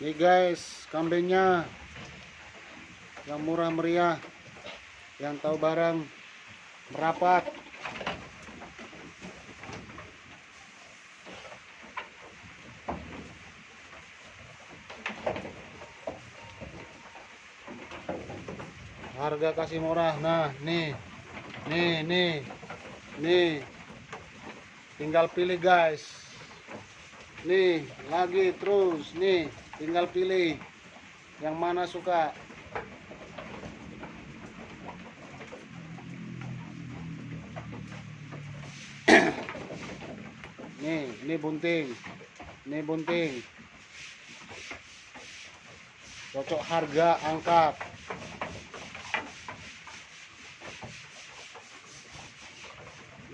Ini guys, kambingnya yang murah meriah, yang tahu barang merapat. Harga kasih murah. Nah, nih, tinggal pilih guys. Nih, lagi terus nih, tinggal pilih yang mana suka. Ini bunting. Ini bunting. Cocok harga, angkat.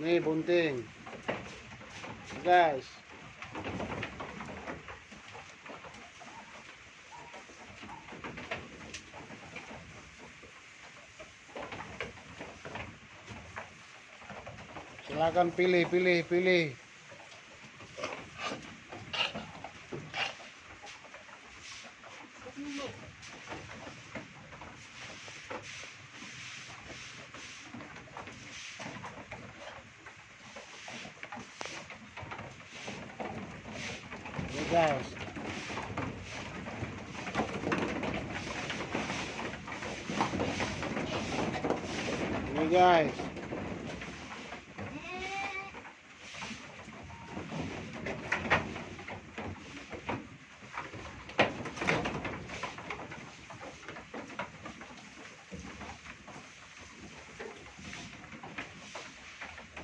Nih bunting. Guys. Silakan pilih. Ini guys. Ini guys.